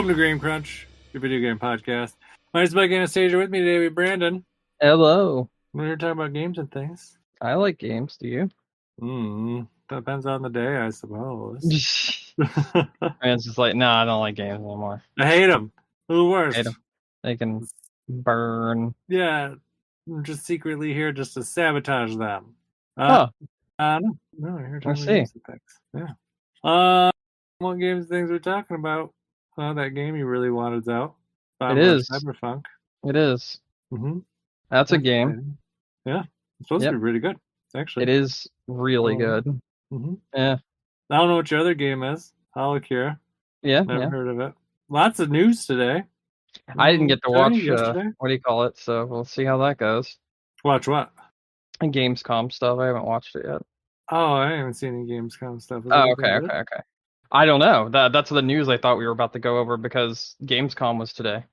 Welcome to Game Crunch, your video game podcast. My name is Mike Anastasia. With me today we have Brandon. Hello. We're here talking about games and things. I like games. Do you? Depends on the day, I suppose. And it's just like, no, I don't like games anymore. I hate them. They're the worst. Hate them. They can burn. Yeah, I'm just secretly here just to sabotage them. No, I'm here talking about see. games and things. Yeah. What games and things we're talking about? That game you really wanted's out. It is. Rush Cyberfunk. It is. Mm-hmm. That's a game. Exciting. Yeah, it's supposed to be really good, actually. It is really good. Mm-hmm. Yeah. I don't know what your other game is. Holocure. Yeah. Never heard of it. Lots of news today. I didn't get to watch, yesterday. what do you call it? So we'll see how that goes. Watch what? Gamescom stuff. I haven't watched it yet. Oh, I haven't seen any Gamescom stuff. Oh, okay. I don't know. That's the news I thought we were about to go over because Gamescom was today.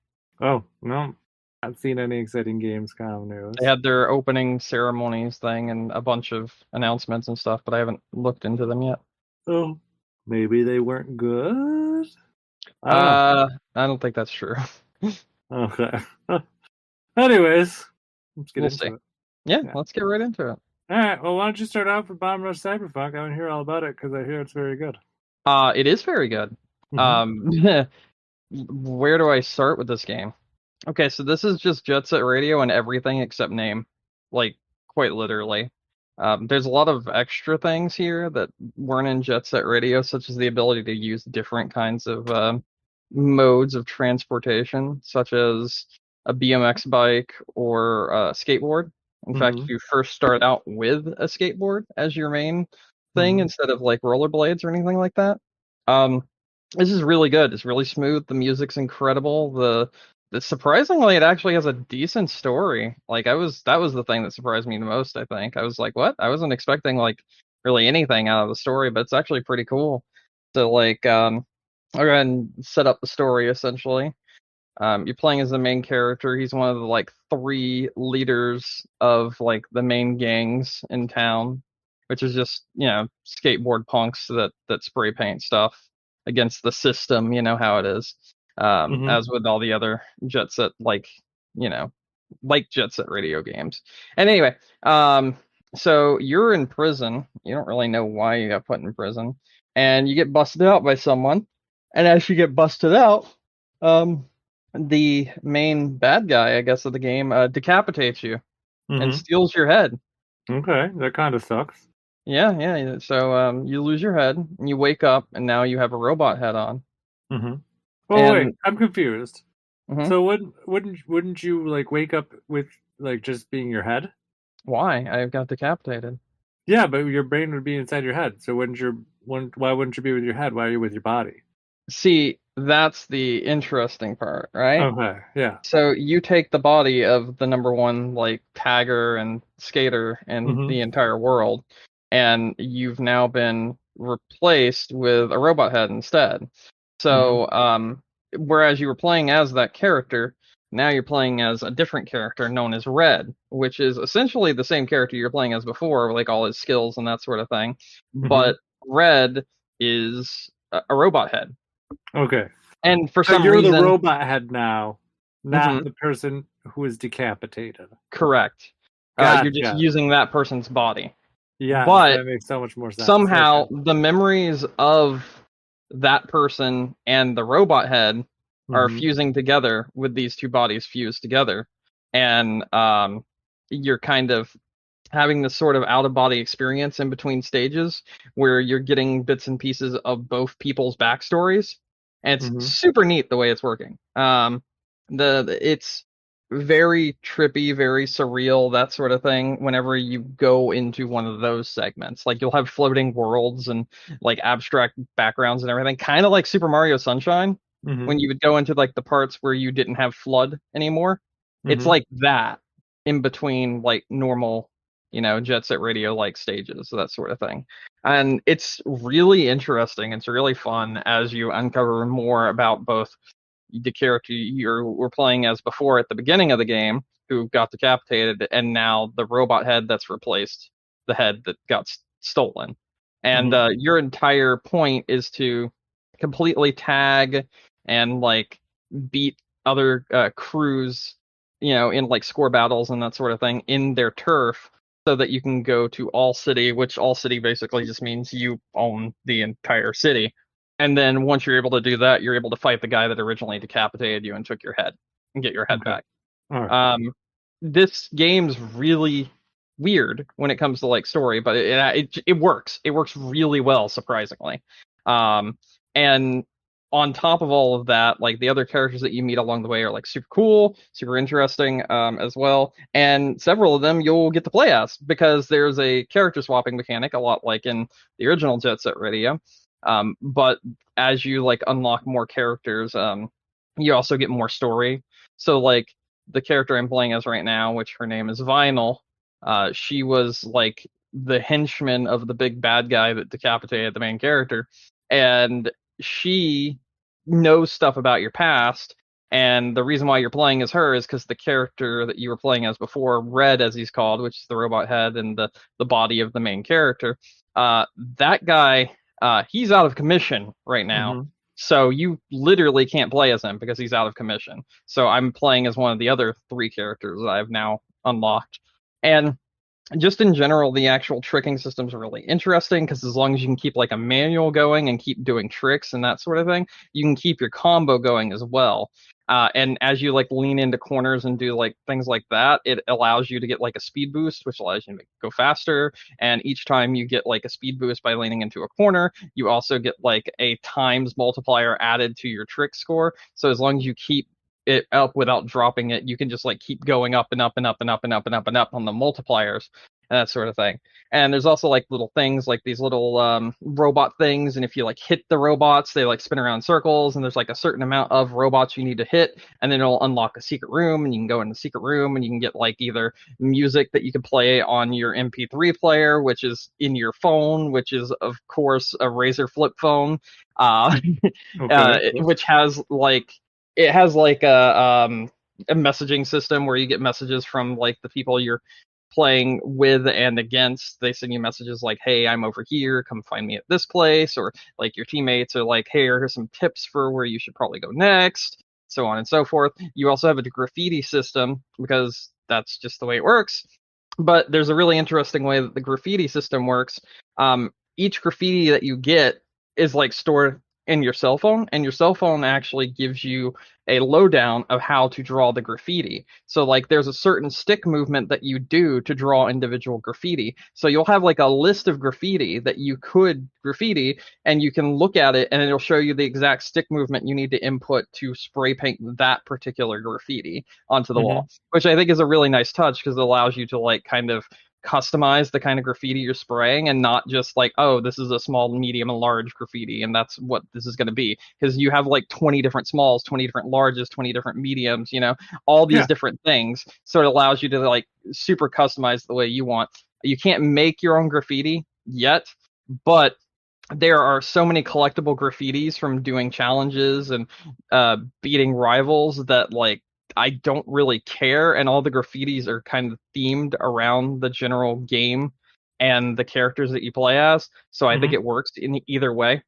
Oh, no. I haven't seen any exciting Gamescom news. They had their opening ceremonies thing and a bunch of announcements and stuff, but I haven't looked into them yet. Oh, maybe they weren't good? I don't think that's true. Okay. Anyways, let's get into it. Yeah, let's get right into it. All right. Well, why don't you start off with Rush Cyberfunk? I want to hear all about it because I hear it's very good. It is very good. Where do I start with this game? Okay, so this is just Jet Set Radio and everything except name. Like, quite literally. There's a lot of extra things here that weren't in Jet Set Radio, such as the ability to use different kinds of modes of transportation, such as a BMX bike or a skateboard. In fact, you first start out with a skateboard as your main thing instead of like rollerblades or anything like that. This is really good. It's really smooth. The music's incredible. The surprisingly, it actually has a decent story. Like that was the thing that surprised me the most. I think I was like, what? I wasn't expecting like really anything out of the story, but it's actually pretty cool. So like, I'll go ahead and set up the story essentially. You're playing as the main character. He's one of the like 3 leaders of like the main gangs in town, which is just, skateboard punks that spray paint stuff against the system. You know how it is. As with all the other Jet Set, like Jet Set Radio games. And anyway, so you're in prison. You don't really know why you got put in prison, and you get busted out by someone. And as you get busted out, the main bad guy, I guess, of the game decapitates you and steals your head. Okay, that kind of sucks. Yeah. So you lose your head, and you wake up, and now you have a robot head on. Well, wait, I'm confused. So wouldn't you like wake up with like just being your head? Why? I got decapitated. Yeah, but your brain would be inside your head. So why wouldn't you be with your head? Why are you with your body? See, that's the interesting part, right? Okay, yeah. So you take the body of the number one like tagger and skater in the entire world, and you've now been replaced with a robot head instead. So, whereas you were playing as that character, now you're playing as a different character known as Red, which is essentially the same character you're playing as before, like all his skills and that sort of thing. But Red is a robot head. Okay. And for so some you're reason, the robot head now, not the person who is decapitated. Correct. Gotcha. You're just using that person's body. Yeah, but that makes so much more sense. Somehow, the memories of that person and the robot head are fusing together with these 2 bodies fused together, and you're kind of having this sort of out-of-body experience in between stages where you're getting bits and pieces of both people's backstories, and it's super neat the way it's working. It's very trippy, very surreal, that sort of thing. Whenever you go into one of those segments, like you'll have floating worlds and like abstract backgrounds and everything, kind of like Super Mario Sunshine. When you would go into like the parts where you didn't have flood anymore, it's like that in between like normal, Jet Set Radio like stages, that sort of thing. And it's really interesting. It's really fun as you uncover more about both the character you were playing as before at the beginning of the game, who got decapitated, and now the robot head that's replaced the head that got stolen. And your entire point is to completely tag and like beat other crews, in like score battles and that sort of thing in their turf, so that you can go to all city, which all city basically just means you own the entire city. And then once you're able to do that, you're able to fight the guy that originally decapitated you and took your head and get your head back. All right. This game's really weird when it comes to like story, but it works. It works really well, surprisingly. And on top of all of that, like the other characters that you meet along the way are like super cool, super interesting as well. And several of them you'll get to play as, because there's a character swapping mechanic, a lot like in the original Jet Set Radio. But as you like unlock more characters, you also get more story. So like the character I'm playing as right now, which her name is Vinyl, she was like the henchman of the big bad guy that decapitated the main character. And she knows stuff about your past, and the reason why you're playing as her is because the character that you were playing as before, Red as he's called, which is the robot head and the body of the main character, that guy, he's out of commission right now. Mm-hmm. So you literally can't play as him because he's out of commission. So I'm playing as one of the other 3 characters that I've now unlocked. And just in general, the actual tricking systems are really interesting, because as long as you can keep like a manual going and keep doing tricks and that sort of thing, you can keep your combo going as well. And as you like lean into corners and do like things like that, it allows you to get like a speed boost, which allows you to go faster. And each time you get like a speed boost by leaning into a corner, you also get like a times multiplier added to your trick score. So as long as you keep it up without dropping it, you can just like keep going up and up and up and up and up and up and up on the multipliers and that sort of thing. And there's also like little things, like these little robot things, and if you like hit the robots, they like spin around circles, and there's like a certain amount of robots you need to hit, and then it'll unlock a secret room, and you can go in the secret room and you can get like either music that you can play on your MP3 player, which is in your phone, which is of course a Razer flip phone, which has like a messaging system where you get messages from like the people you're playing with and against. They send you messages like, hey, I'm over here, come find me at this place, or like your teammates are like, hey, here's some tips for where you should probably go next, so on and so forth. You also have a graffiti system, because that's just the way it works. But there's a really interesting way that the graffiti system works. Each graffiti that you get is like stored in your cell phone, and your cell phone actually gives you a lowdown of how to draw the graffiti. So like there's a certain stick movement that you do to draw individual graffiti. So you'll have like a list of graffiti that you could graffiti, and you can look at it and it'll show you the exact stick movement you need to input to spray paint that particular graffiti onto the wall, which I think is a really nice touch, because it allows you to like kind of customize the kind of graffiti you're spraying, and not just like, oh, this is a small, medium, and large graffiti, and that's what this is going to be, because you have like 20 different smalls, 20 different larges, 20 different mediums, all these different things. So it allows you to like super customize the way you want. You can't make your own graffiti yet, but there are so many collectible graffitis from doing challenges and beating rivals that like I don't really care, and all the graffitis are kind of themed around the general game and the characters that you play as. So I think it works in either way,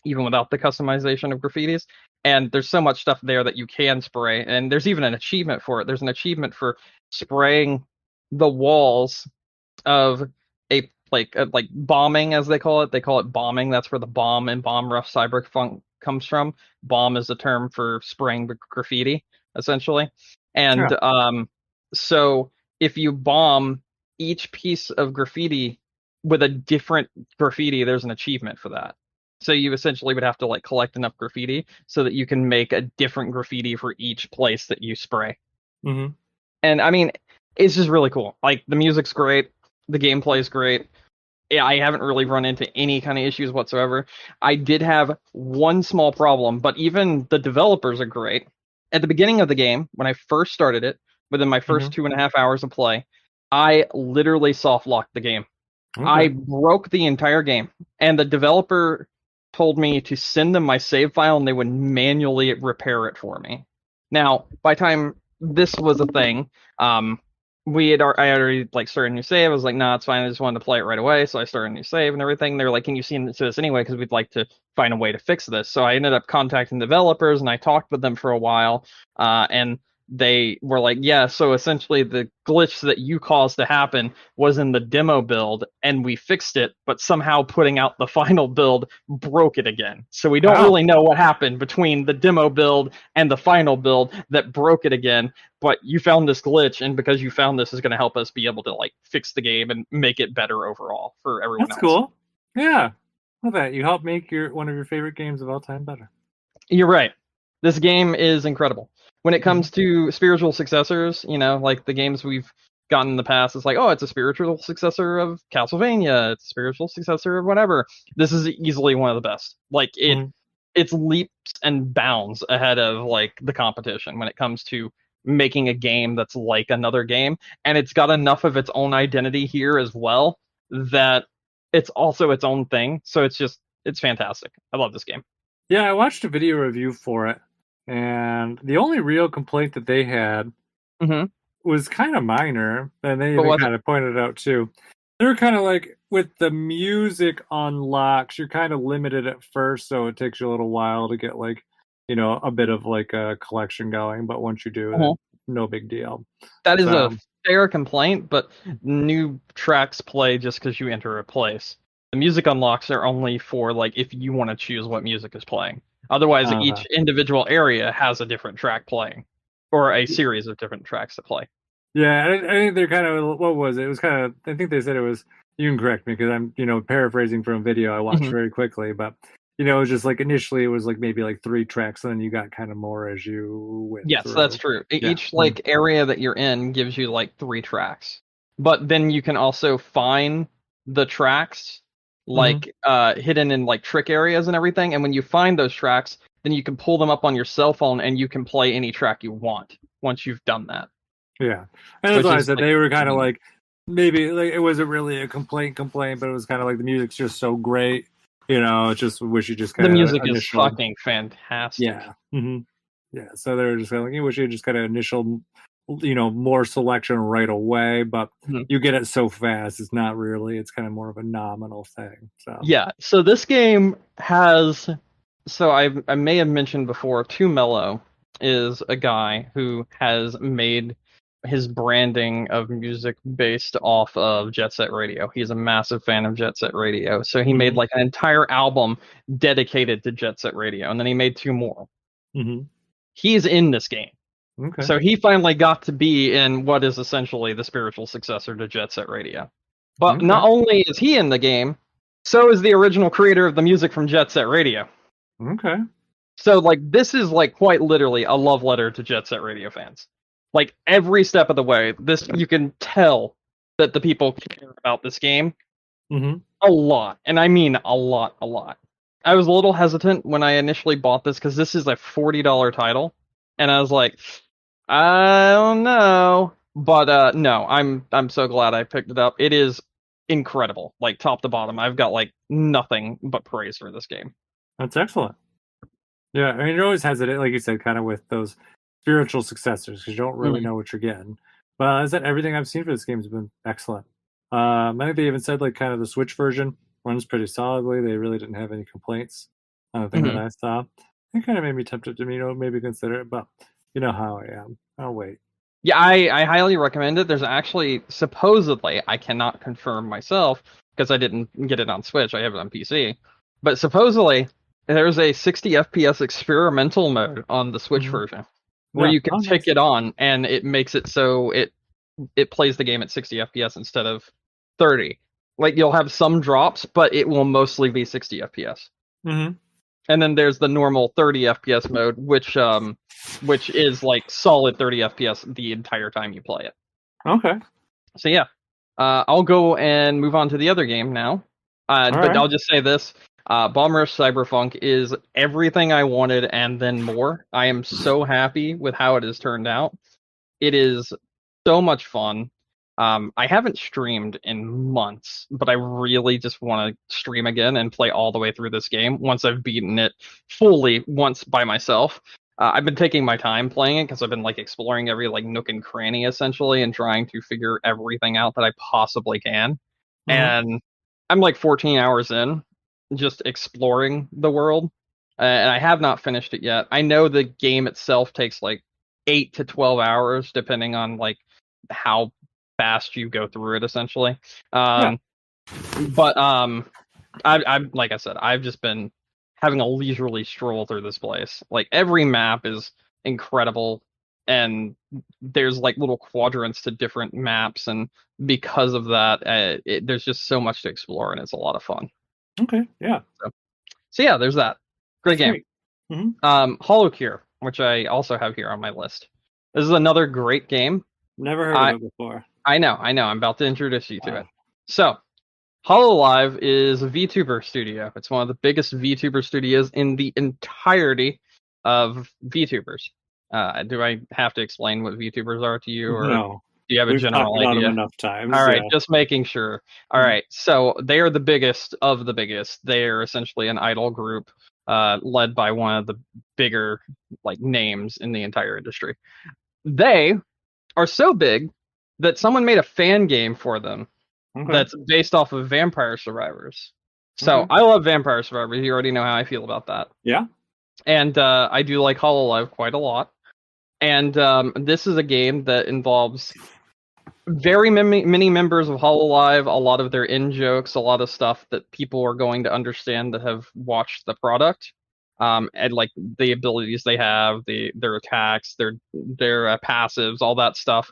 even without the customization of graffitis. And there's so much stuff there that you can spray, and there's even an achievement for it. There's an achievement for spraying the walls of a like bombing, as they call it. They call it bombing. That's where the bomb in Bomb Rush Cyberfunk comes from. Bomb is the term for spraying graffiti, essentially. And so if you bomb each piece of graffiti with a different graffiti, there's an achievement for that. So you essentially would have to like collect enough graffiti so that you can make a different graffiti for each place that you spray. And I mean, it's just really cool. Like the music's great, the gameplay is great. I haven't really run into any kind of issues whatsoever. I did have one small problem, but even the developers are great. At the beginning of the game, when I first started it, within my first 2.5 hours of play, I literally soft locked the game. I broke the entire game, and the developer told me to send them my save file and they would manually repair it for me. Now, by the time this was a thing, I already like started a new save. I was like, nah, it's fine. I just wanted to play it right away. So I started a new save and everything. They were like, can you see into this anyway? Because we'd like to find a way to fix this. So I ended up contacting developers and I talked with them for a while. And they were like, yeah, so essentially the glitch that you caused to happen was in the demo build and we fixed it, but somehow putting out the final build broke it again. So we don't really know what happened between the demo build and the final build that broke it again, but you found this glitch, and because you found this is going to help us be able to like fix the game and make it better overall for everyone else. That's cool. Yeah. Well, that you helped make one of your favorite games of all time better. You're right. This game is incredible. When it comes to spiritual successors, like the games we've gotten in the past, it's like, oh, it's a spiritual successor of Castlevania, it's a spiritual successor of whatever. This is easily one of the best. Like it's leaps and bounds ahead of like the competition when it comes to making a game that's like another game, and it's got enough of its own identity here as well that it's also its own thing. So it's fantastic. I love this game. Yeah, I watched a video review for it. And the only real complaint that they had was kind of minor, and they even kind of pointed it out too. They were kind of like, with the music unlocks, you're kind of limited at first, so it takes you a little while to get like, a bit of like a collection going. But once you do, no big deal. That is a fair complaint, but new tracks play just because you enter a place. The music unlocks are only for like if you want to choose what music is playing. Otherwise, each individual area has a different track playing, or a series of different tracks to play. Yeah, I think they're kind of, what was it? It was kind of, I think they said it was, you can correct me because I'm, paraphrasing from a video I watched very quickly, but, it was just like initially it was like maybe like 3 tracks, and then you got kind of more as you went Yes, through. That's true. Yeah. Each like area that you're in gives you like 3 tracks, but then you can also find the tracks like hidden in like trick areas and everything, and when you find those tracks, then you can pull them up on your cell phone and you can play any track you want once you've done that. Yeah, and that's why I said they were kind of like, maybe like it wasn't really a complaint, but it was kind of like the music's just so great, just wish you just kind of, the music is fucking fantastic. Yeah. Yeah, so they were just kind of like, you wish you just kind of initial, more selection right away, but you get it so fast, it's not really, it's kind of more of a nominal thing. So yeah, so this game has, so I may have mentioned before, 2Mello is a guy who has made his branding of music based off of Jet Set Radio. He's a massive fan of Jet Set Radio, so he made like an entire album dedicated to Jet Set Radio, and then he made 2 more. He's in this game. Okay. So he finally got to be in what is essentially the spiritual successor to Jet Set Radio. But not only is he in the game, so is the original creator of the music from Jet Set Radio. Okay. So like this is like quite literally a love letter to Jet Set Radio fans. Like every step of the way, this you can tell that the people care about this game a lot. And I mean a lot. I was a little hesitant when I initially bought this because this is a $40 title. And I was like, I don't know, but no, I'm so glad I picked it up. It is incredible, like top to bottom. I've got like nothing but praise for this game. That's excellent. Yeah, I mean, it always has it, like you said, kind of with those spiritual successors because you don't really know what you're getting. But I said everything I've seen for this game has been excellent. I think they even said like kind of the Switch version runs pretty solidly. They really didn't have any complaints. I don't think that I saw. It kind of made me tempted to, maybe consider it, but you know how I am. I'll wait. Yeah, I highly recommend it. There's actually, supposedly, I cannot confirm myself because I didn't get it on Switch. I have it on PC. But supposedly, there's a 60 FPS experimental mode on the Switch version where you can tick it on, and it makes it so it plays the game at 60 FPS instead of 30. Like, you'll have some drops, but it will mostly be 60 FPS. And then there's the normal 30 FPS mode, which is like solid 30 FPS the entire time you play it. Okay. So yeah, I'll go and move on to the other game now. But I'll just say this. Rush Cyberfunk is everything I wanted and then more. I am so happy with how it has turned out. It is so much fun. I haven't streamed in months, but I really just want to stream again and play all the way through this game once I've beaten it fully once by myself. I've been taking my time playing it because I've been like exploring every like nook and cranny essentially and trying to figure everything out that I possibly can. And I'm like 14 hours in, just exploring the world, and I have not finished it yet. I know the game itself takes like 8 to 12 hours, depending on like how fast you go through it, essentially. But I'm like I said, I've just been having a leisurely stroll through this place. Like every map is incredible, and there's like little quadrants to different maps, and because of that, there's just so much to explore, and it's a lot of fun. Okay, yeah. So yeah, there's that. Great game. Mm-hmm. Holocure, which I also have here on my list. This is another great game. Never heard of it before. I know. I'm about to introduce you to it. So, Hololive is a VTuber studio. It's one of the biggest VTuber studios in the entirety of VTubers. Do I have to explain what VTubers are to you, or no? Do you have a general idea? About them enough times. All right, just making sure. All right, so they are the biggest of the biggest. They are essentially an idol group led by one of the bigger like names in the entire industry. They are so big that someone made a fan game for them that's based off of Vampire Survivors. So I love Vampire Survivors. You already know how I feel about that. Yeah. And I do like Hololive quite a lot. And this is a game that involves very many members of Hololive, a lot of their in-jokes, a lot of stuff that people are going to understand that have watched the product. And like the abilities they have, their attacks, their passives, all that stuff.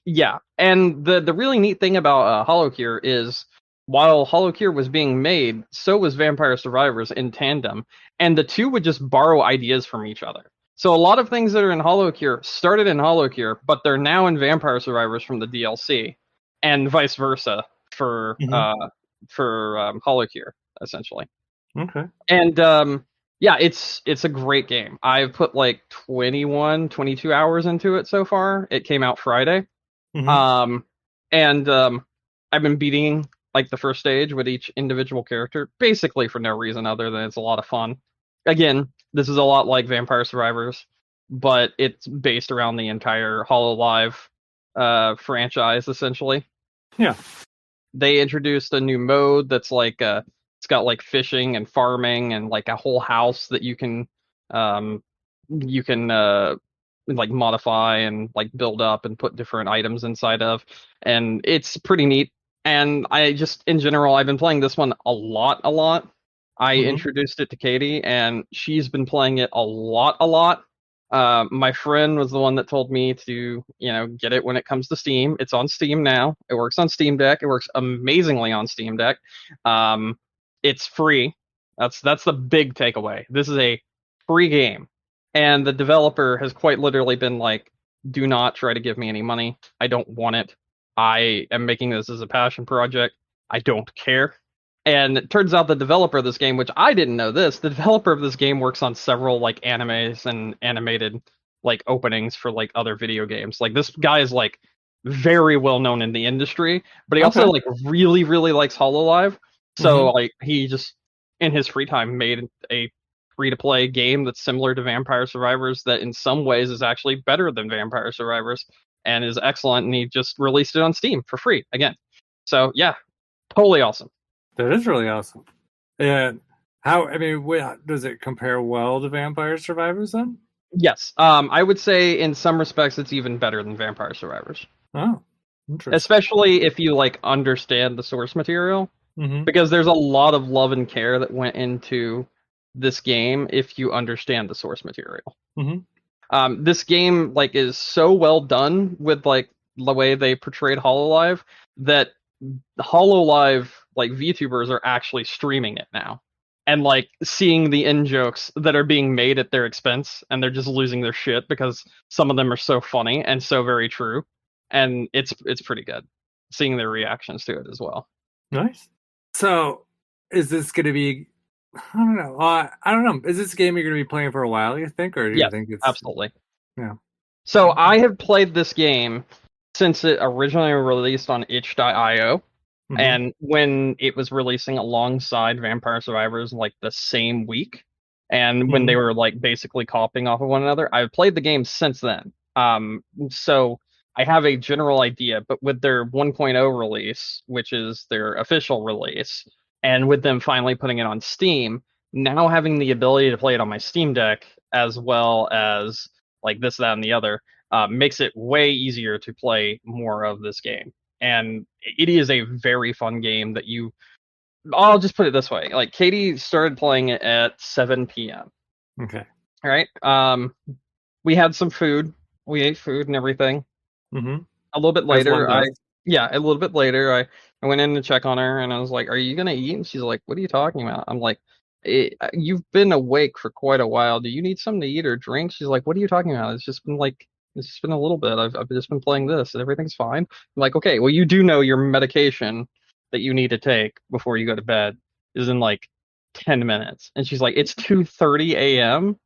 Yeah, and the really neat thing about Holocure is while Holocure was being made, so was Vampire Survivors in tandem, and the two would just borrow ideas from each other. So a lot of things that are in Holocure started in Holocure, but they're now in Vampire Survivors from the DLC, and vice versa for Holocure, essentially. Okay. And yeah, it's a great game. I've put like 22 hours into it so far. It came out Friday. And I've been beating like the first stage with each individual character, basically for no reason other than it's a lot of fun. Again, this is a lot like Vampire Survivors, but it's based around the entire Hololive franchise, essentially. Yeah. They introduced a new mode that's like it's got like fishing and farming and like a whole house that you can like modify and like build up and put different items inside of, and it's pretty neat. And I just in general I've been playing this one a lot. I introduced it to Katie and she's been playing it a lot. My friend was the one that told me to get it when it comes to Steam. It's on Steam now. It works on Steam Deck. It works amazingly on Steam Deck. It's free. That's the big takeaway. This is a free game. And the developer has quite literally been like, do not try to give me any money. I don't want it. I am making this as a passion project. I don't care. And it turns out the developer of this game, which I didn't know this, the developer of this game works on several like animes and animated like openings for like other video games. Like this guy is like very well known in the industry, but he also like really likes Hololive. So like he just in his free time made a free-to-play game that's similar to Vampire Survivors that in some ways is actually better than Vampire Survivors and is excellent, and he just released it on Steam for free again. So yeah, totally awesome. That is really awesome. And does it compare well to Vampire Survivors then? Yes. I would say in some respects it's even better than Vampire Survivors. Oh, interesting. Especially if you like understand the source material, because there's a lot of love and care that went into this game if you understand the source material. This game like is so well done with like the way they portrayed Hololive that Hololive like VTubers are actually streaming it now and like seeing the in-jokes that are being made at their expense, and they're just losing their shit because some of them are so funny and so very true, and it's pretty good seeing their reactions to it as well. Nice. So is this going to be, I don't know. I don't know. Is this a game you're going to be playing for a while, you think? Or do you think it's... absolutely. Yeah. So I have played this game since it originally released on itch.io. And when it was releasing alongside Vampire Survivors like the same week. and when they were like basically copying off of one another. I've played the game since then. So I have a general idea, but with their 1.0 release, which is their official release, and with them finally putting it on Steam, now having the ability to play it on my Steam Deck as well as like this, that, and the other, makes it way easier to play more of this game. And it is a very fun game that I'll just put it this way. Like, Katie started playing it at 7 p.m. Okay. All right. We had some food. We ate food and everything. Mm-hmm. A little bit later, a little bit later, I went in to check on her, and I was like, "Are you gonna eat?" And she's like, "What are you talking about?" I'm like, "You've been awake for quite a while. Do you need something to eat or drink?" She's like, "What are you talking about? It's just been a little bit. I've just been playing this, and everything's fine." I'm like, "Okay, well, you do know your medication that you need to take before you go to bed is in like 10 minutes." And she's like, "It's 2:30 a.m."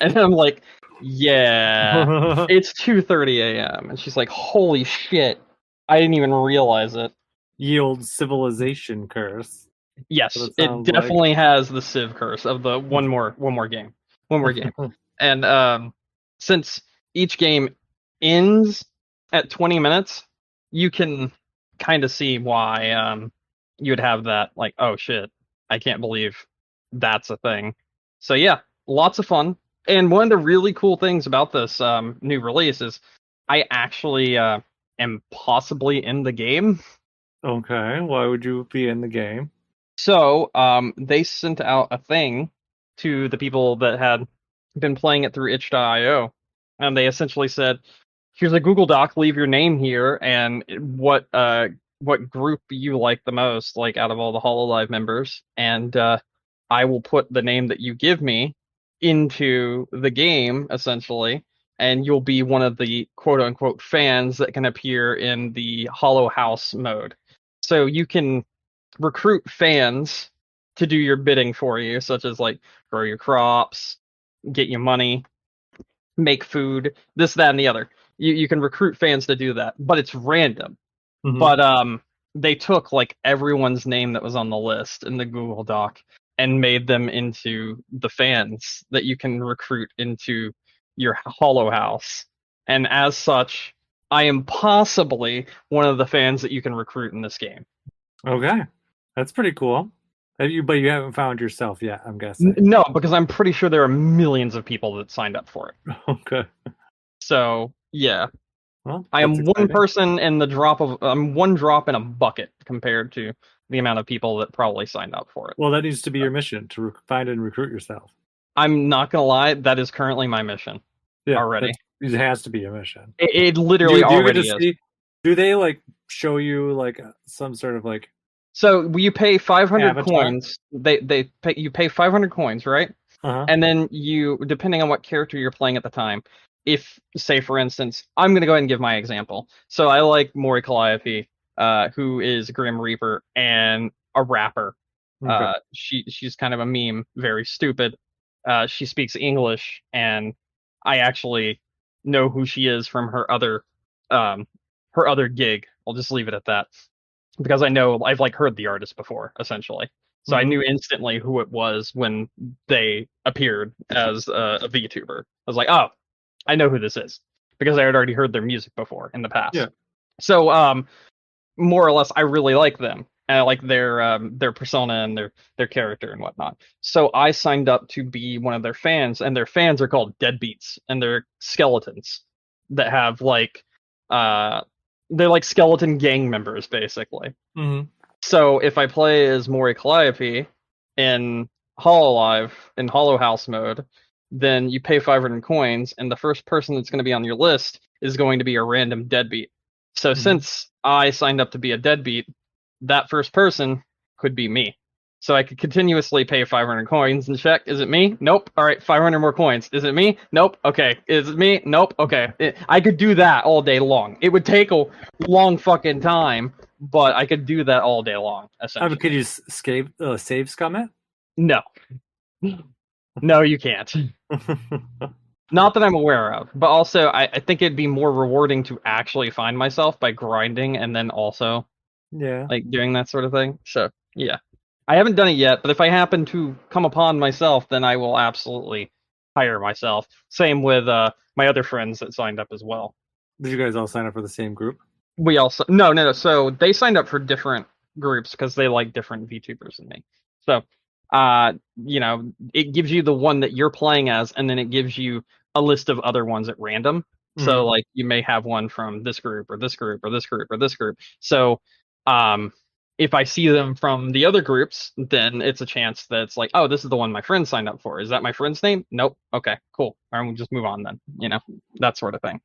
And I'm like, "Yeah, it's 2:30 a.m." And she's like, "Holy shit, I didn't even realize it." Ye old civilization curse. Yes, it definitely has the Civ curse of the one more game. And since each game ends at 20 minutes, you can kind of see why you'd have that, like, oh shit, I can't believe that's a thing. So yeah, lots of fun. And one of the really cool things about this new release is I actually am possibly in the game. Okay, why would you be in the game? So they sent out a thing to the people that had been playing it through itch.io, and they essentially said, "Here's a Google Doc. Leave your name here and what group you like the most, like out of all the Hololive members, and I will put the name that you give me into the game, essentially, and you'll be one of the quote unquote fans that can appear in the Hollow House mode. So you can recruit fans to do your bidding for you, such as like grow your crops, get you money, make food, this, that, and the other. You can recruit fans to do that, but it's random." Mm-hmm. But they took like everyone's name that was on the list in the Google Doc and made them into the fans that you can recruit into your Hollow House. And as such, I am possibly one of the fans that you can recruit in this game. Okay, that's pretty cool. But you haven't found yourself yet, I'm guessing. No, because I'm pretty sure there are millions of people that signed up for it. Okay. So yeah, well, I am one person in I'm one drop in a bucket compared to the amount of people that probably signed up for it. Well, that needs to be your mission, to find and recruit yourself. I'm not gonna lie, that is currently my mission. Yeah, already. It has to be a mission. It literally already is. Do they like show you like some sort of like? So you pay 500 coins. You pay 500 coins, right? Uh-huh. And then you, depending on what character you're playing at the time, if, say, for instance, I'm going to go ahead and give my example. So I like Mori Calliope, who is Grim Reaper and a rapper. Okay. She's kind of a meme, very stupid. She speaks English, and I actually know who she is from her other gig. I'll just leave it at that, because I know I've like heard the artist before, essentially. So I knew instantly who it was when they appeared as a VTuber. I was like, oh, I know who this is, because I had already heard their music before in the past. Yeah. So more or less, I really like them. And I like their persona and their character and whatnot. So I signed up to be one of their fans, and their fans are called Deadbeats, and they're skeletons that have like they're like skeleton gang members, basically. Mm-hmm. So if I play as Mori Calliope in Hololive, in Hollow House mode, then you pay 500 coins, and the first person that's going to be on your list is going to be a random deadbeat. So since I signed up to be a deadbeat, that first person could be me. So I could continuously pay 500 coins and check, is it me? Nope. All right, 500 more coins. Is it me? Nope. Okay. Is it me? Nope. Okay. I could do that all day long. It would take a long fucking time, but I could do that all day long, essentially. Could you save scum it? No. No, you can't. Not that I'm aware of, but also I think it'd be more rewarding to actually find myself by grinding and then also like doing that sort of thing. So yeah. I haven't done it yet, but if I happen to come upon myself, then I will absolutely hire myself. Same with my other friends that signed up as well. Did you guys all sign up for the same group? We also no. So they signed up for different groups because they like different VTubers than me. So, it gives you the one that you're playing as, and then it gives you a list of other ones at random. So, like, you may have one from this group or this group or this group or this group. So, if I see them from the other groups, then it's a chance that it's like, oh, this is the one my friend signed up for. Is that my friend's name? Nope. Okay, cool. All right, we'll just move on then. That sort of thing.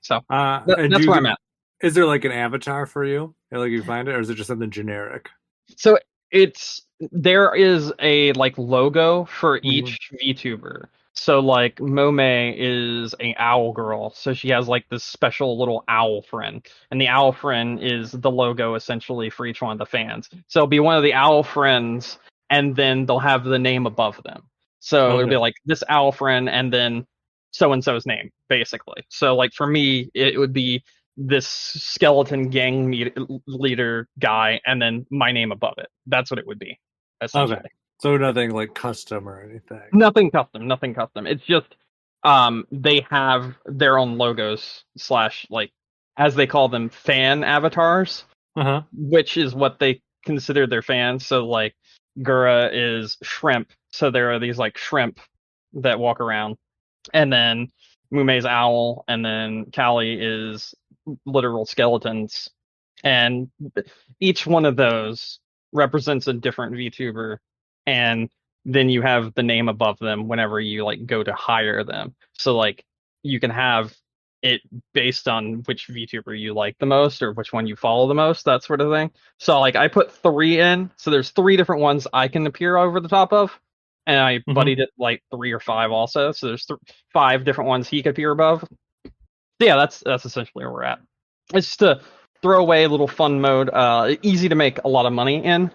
So that's where I'm at. Is there like an avatar for you? Like you find it, or is it just something generic? So there is a like logo for each VTuber. So like Mome is an owl girl, so she has like this special little owl friend, and the owl friend is the logo essentially for each one of the fans. So it'll be one of the owl friends, and then they'll have the name above them. So it'll be like this owl friend, and then so and so's name, basically. So like for me, it would be this skeleton gang leader guy, and then my name above it. That's what it would be, essentially. Okay. So nothing like custom or anything. Nothing custom. It's just they have their own logos / like as they call them fan avatars, which is what they consider their fans. So like Gura is shrimp, so there are these like shrimp that walk around, and then Mume's owl, and then Callie is literal skeletons, and each one of those represents a different VTuber, and then you have the name above them whenever you like go to hire them. So like you can have it based on which VTuber you like the most or which one you follow the most, that sort of thing. So like I put 3 in, so there's 3 different ones I can appear over the top of, and I buddied it like 3 or 5 also. So there's 5 different ones he could appear above. Yeah, that's essentially where we're at. It's just a throwaway little fun mode, easy to make a lot of money in,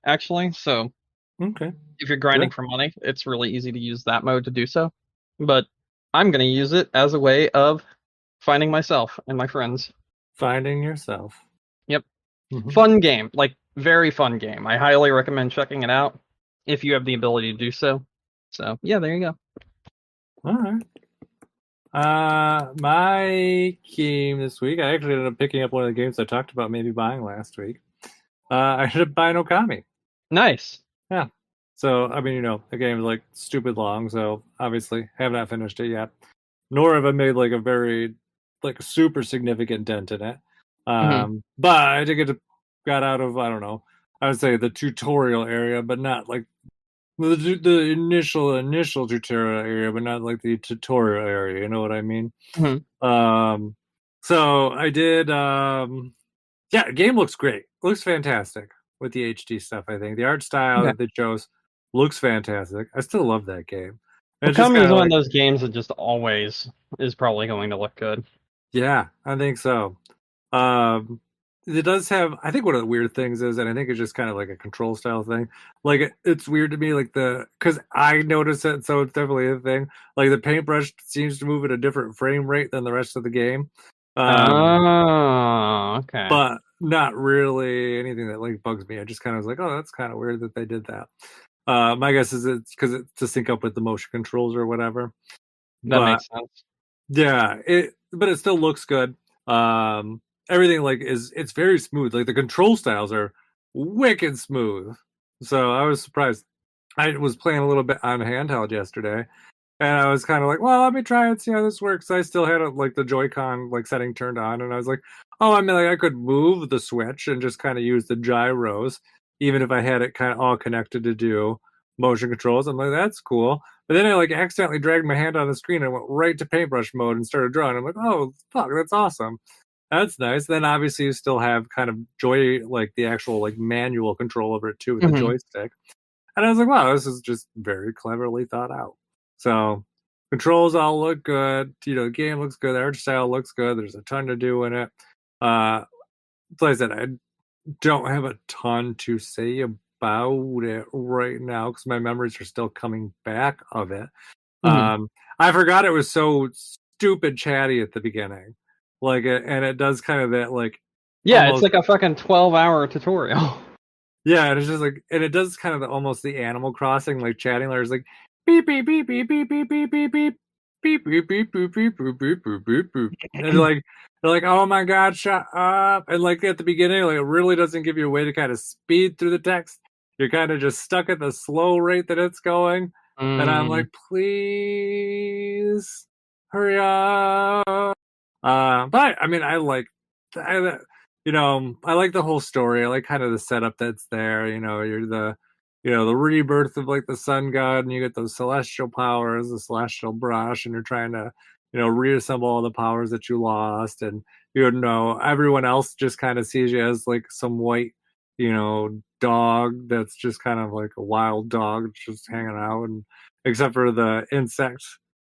actually. So if you're grinding for money, it's really easy to use that mode to do so. But I'm going to use it as a way of finding myself and my friends. Finding yourself. Yep. Fun game, like very fun game. I highly recommend checking it out if you have the ability to do so. So yeah, there you go. All right. My game this week, I actually ended up picking up one of the games I talked about maybe buying last week. I ended up buying Okami. Nice. Yeah. So, I mean, the game is like stupid long, so obviously have not finished it yet. Nor have I made like a very, like super significant dent in it. But I did got out of, I don't know, I would say the tutorial area, but not like the initial tutorial area, but not like the tutorial area. You know what I mean? So I did. Yeah, game looks great. Looks fantastic with the HD stuff. I think the art style that they chose looks fantastic. I still love that game. Okami is one of those games that just always is probably going to look good. Yeah, I think so. It does have, I think one of the weird things is, and I think it's just kind of like a control style thing. Like it's weird to me, like because I notice it, so it's definitely a thing. Like the paintbrush seems to move at a different frame rate than the rest of the game. Okay. But not really anything that like bugs me. I just kind of was like, oh, that's kind of weird that they did that. My guess is it's because it's to sync up with the motion controls or whatever. That makes sense. Yeah, but it still looks good. Everything it's very smooth. Like the control styles are wicked smooth. So I was surprised. I was playing a little bit on handheld yesterday, and I was kind of like, well, let me try and see how this works. I still had like the Joy-Con like setting turned on, and I was like, oh, I mean, like I could move the Switch and just kind of use the gyros, even if I had it kind of all connected to do motion controls. I'm like, that's cool. But then I like accidentally dragged my hand on the screen and went right to paintbrush mode and started drawing. I'm like, oh, fuck, that's awesome. That's nice. Then obviously you still have kind of like the actual like manual control over it too with the joystick. And I was like, wow, this is just very cleverly thought out. So controls all look good. The game looks good. The art style looks good. There's a ton to do in it. Like I said, I don't have a ton to say about it right now because my memories are still coming back of it. I forgot it was so stupid chatty at the beginning. Like, and it does kind of that, like... Yeah, almost, it's like a fucking 12-hour tutorial. Yeah, and it's just like, and it does kind of almost the Animal Crossing like chatting. There's like beep beep beep beep beep beep beep beep beep beep beep beep beep beep beep beep beep beep beep. And they're like, oh my god, shut up! And like at the beginning, like it really doesn't give you a way to kind of speed through the text. You're kind of just stuck at the slow rate that it's going. And I'm like, please hurry up. But I mean, I, I like the whole story. I like kind of the setup that's there. You're the rebirth of like the sun god, and you get those celestial powers, the celestial brush, and you're trying to, reassemble all the powers that you lost. And, everyone else just kind of sees you as like some white, dog that's just kind of like a wild dog just hanging out. And except for the insect,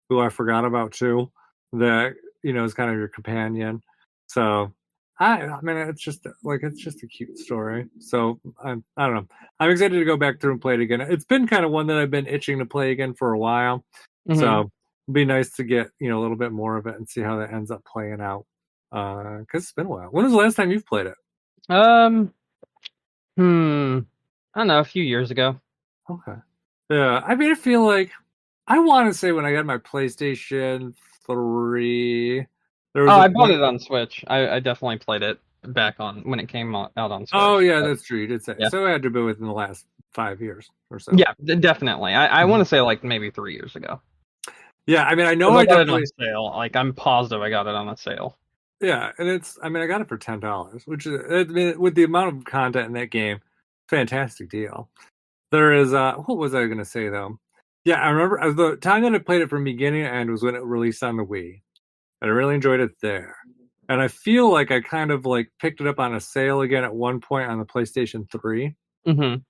who I forgot about too, that, is kind of your companion. So I mean, it's just a cute story. So I don't know. I'm excited to go back through and play it again. It's been kind of one that I've been itching to play again for a while. So it'd be nice to get a little bit more of it and see how that ends up playing out. Because it's been a while. When was the last time you've played it? I don't know, a few years ago. Okay. Yeah, I mean, I feel like I want to say when I got my PlayStation 3, there was I bought it on Switch. I definitely played it back on when it came out on Switch. Oh yeah, that's true. You did say so. It had to be within the last 5 years or so. Yeah, definitely. I want to say like maybe 3 years ago. Yeah, I mean, I know I got definitely it on sale. Like I'm positive I got it on a sale. Yeah, and I got it for $10, which is, I mean, with the amount of content in that game, fantastic deal. There is what was I gonna say though? Yeah, I remember the time that I played it from beginning to end was when it released on the Wii. And I really enjoyed it there. And I feel like I kind of like picked it up on a sale again at one point on the PlayStation 3. Because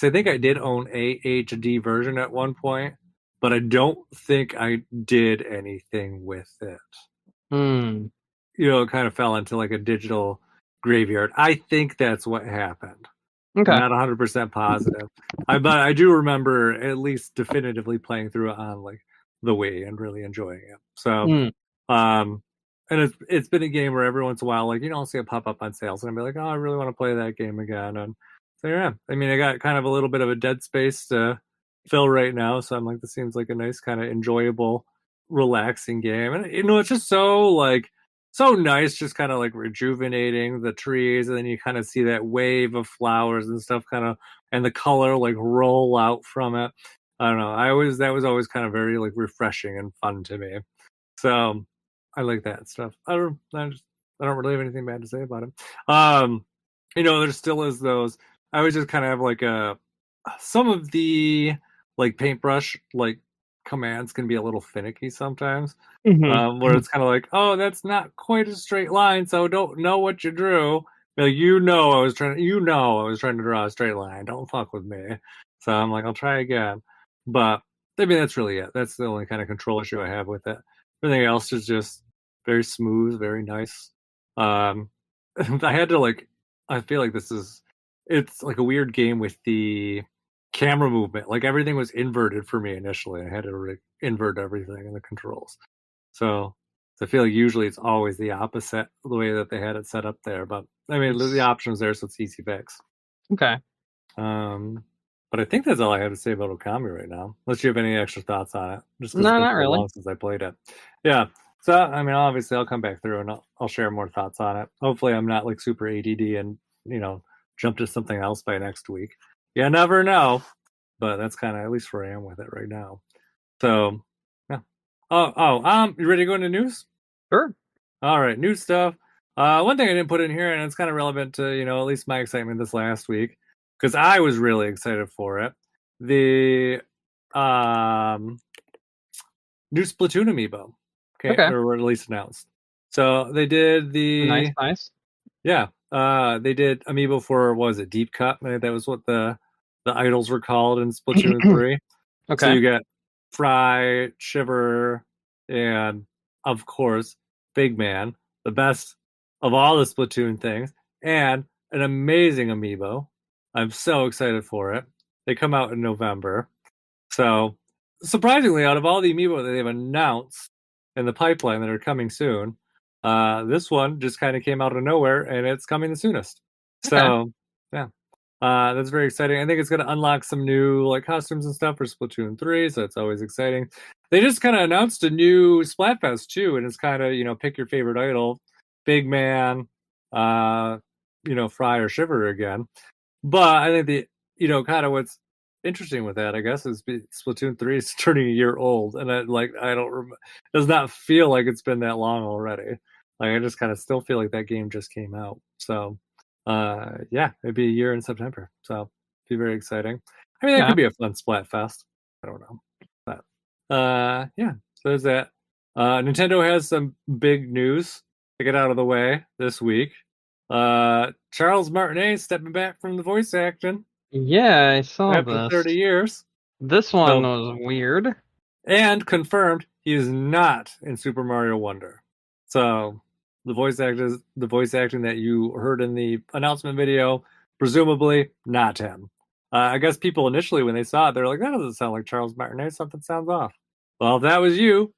I think I did own a HD version at one point, but I don't think I did anything with it. It kind of fell into like a digital graveyard. I think that's what happened. Okay. I'm not 100% positive. But I do remember at least definitively playing through it on like the Wii and really enjoying it. So, and it's been a game where every once in a while, like, I'll see it pop up on sales and I'll be like, oh, I really want to play that game again. And so, yeah, I mean, I got kind of a little bit of a dead space to fill right now. So I'm like, this seems like a nice kind of enjoyable, relaxing game. And, it's just so nice, just kind of like rejuvenating the trees. And then you kind of see that wave of flowers and stuff and the color like roll out from it. I don't know. That was always kind of very like refreshing and fun to me. So I like that stuff. I don't really have anything bad to say about it. There still is those. I always just kind of have like some of the like paintbrush like commands can be a little finicky sometimes. Where it's kind of like, oh, that's not quite a straight line, so don't know what you drew. Like, I was trying to draw a straight line. Don't fuck with me. So I'm like, I'll try again. But I mean, that's really it. That's the only kind of control issue I have with it. Everything else is just very smooth, very nice. I had to I feel like it's like a weird game with the camera movement. Like everything was inverted for me initially. I had to invert everything in the controls. So I feel like usually it's always the opposite the way that they had it set up there. But I mean, the option's there, so it's easy fix. Okay. But I think that's all I have to say about Okami right now. Unless you have any extra thoughts on it, just because it's been not so really. long since I played it. Yeah. So I mean, obviously, I'll come back through and I'll share more thoughts on it. Hopefully, I'm not like super ADD and jump to something else by next week. You never know, but that's kind of at least where I am with it right now. So yeah. You ready to go into news? Sure. All right, new stuff. One thing I didn't put in here, and it's kind of relevant to at least my excitement this last week, because I was really excited for it. The new Splatoon amiibo, okay, or at least announced. So they did the nice. Yeah, they did amiibo for what was it, Deep Cut? That was what the idols were called in Splatoon 3. Okay. So you get Fry, Shiver, and of course Big Man, the best of all the Splatoon things, and an amazing amiibo. I'm so excited for it. They come out in November. So surprisingly, out of all the amiibo that they've announced in the pipeline that are coming soon, this one just kind of came out of nowhere, and it's coming the soonest. So, yeah. That's very exciting. I think it's going to unlock some new like costumes and stuff for Splatoon 3, so it's always exciting. They just kind of announced a new Splatfest too, and it's kind of, pick your favorite idol, Big Man, Fry or Shiver again. But I think kind of what's interesting with that, I guess, is Splatoon 3 is turning a year old, and I don't does not feel like it's been that long already. Like I just kind of still feel like that game just came out. So yeah, it'd be a year in September, so it'd be very exciting. I mean, that could be a fun Splatfest. I don't know, but yeah. So there's that. Nintendo has some big news to get out of the way this week. Charles Martinet stepping back from the voice acting. Yeah, I saw after this. 30 years. This one was weird. And confirmed he is not in Super Mario Wonder. So the voice acting that you heard in the announcement video, presumably not him. I guess people initially when they saw it, they're like, that doesn't sound like Charles Martinet. Something sounds off. Well, if that was you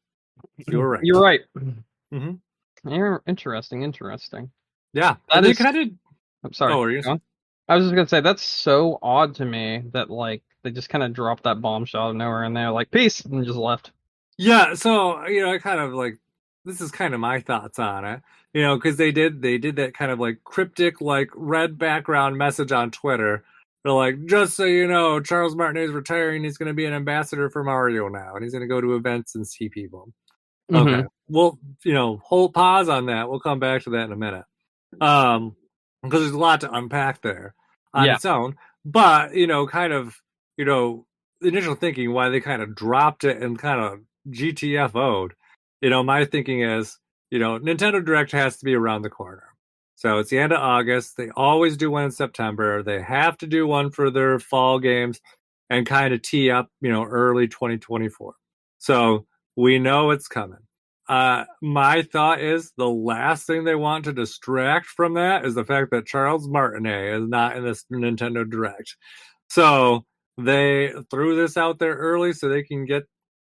were right. You're right. Mm-hmm. You're interesting. Yeah, that they is. kind of. I'm sorry. Oh, are you? I was just gonna say that's so odd to me that like they just kind of dropped that bombshell out of nowhere and they're like peace and just left. Yeah, so I kind of like this is kind of my thoughts on it, because they did that kind of like cryptic like red background message on Twitter. They're like, just so you know, Charles Martinet is retiring. He's going to be an ambassador for Mario now, and he's going to go to events and see people. Okay, well, hold pause on that. We'll come back to that in a minute, because there's a lot to unpack there on its own. But kind of the initial thinking why they kind of dropped it and kind of GTFO'd. My thinking is, Nintendo Direct has to be around the corner. So it's the end of August. They always do one in September. They have to do one for their fall games and kind of tee up, early 2024. So we know it's coming. My thought is the last thing they want to distract from that is the fact that Charles Martinet is not in this Nintendo Direct. So they threw this out there early so they can get,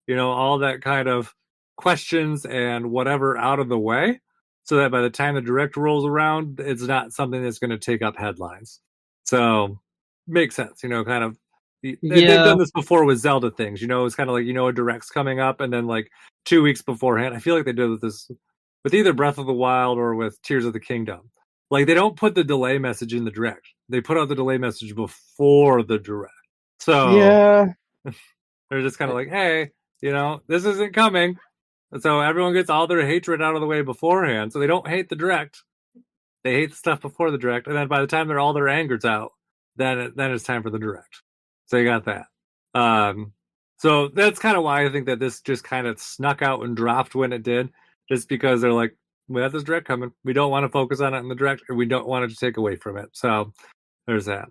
all that kind of questions and whatever out of the way so that by the time the Direct rolls around, it's not something that's going to take up headlines. So makes sense, kind of. They've done this before with Zelda things, it's kind of like, a Direct's coming up and then like 2 weeks beforehand. I feel like they did this with either Breath of the Wild or with Tears of the Kingdom. Like they don't put the delay message in the Direct. They put out the delay message before the Direct. So they're just kind of like, hey, this isn't coming. And so everyone gets all their hatred out of the way beforehand. So they don't hate the Direct. They hate the stuff before the Direct. And then by the time all their anger's out, then it's time for the Direct. So you got that. So that's kind of why I think that this just kind of snuck out and dropped when it did, just because they're like, we have this Direct coming. We don't want to focus on it in the Direct, or we don't want it to take away from it. So there's that.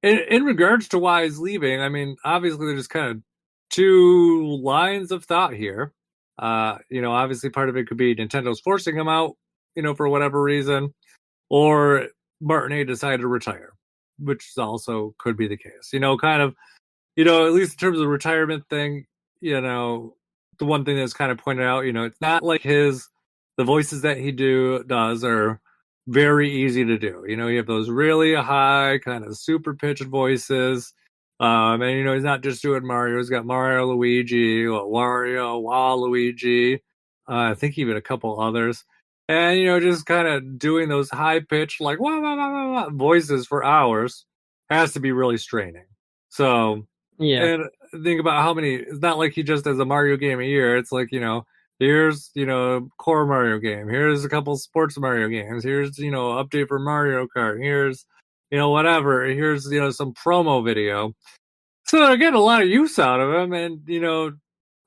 In regards to why he's leaving, I mean, obviously there's kind of two lines of thought here. Obviously part of it could be Nintendo's forcing him out, for whatever reason, or Martinet decided to retire, which also could be the case. Kind of, at least in terms of the retirement thing, the one thing that's kind of pointed out, it's not like the voices that he does are very easy to do. You have those really high, kind of super pitched voices. And he's not just doing Mario. He's got Mario, Luigi, Wario, Waluigi. I think even a couple others. And just kind of doing those high pitched like wah, wah, wah, wah, wah, voices for hours has to be really straining. So and think about how many. It's not like he just does a Mario game a year. It's like here's core Mario game. Here's a couple sports Mario games. Here's update for Mario Kart. Here's whatever. Here's some promo video. So they're getting a lot of use out of him, and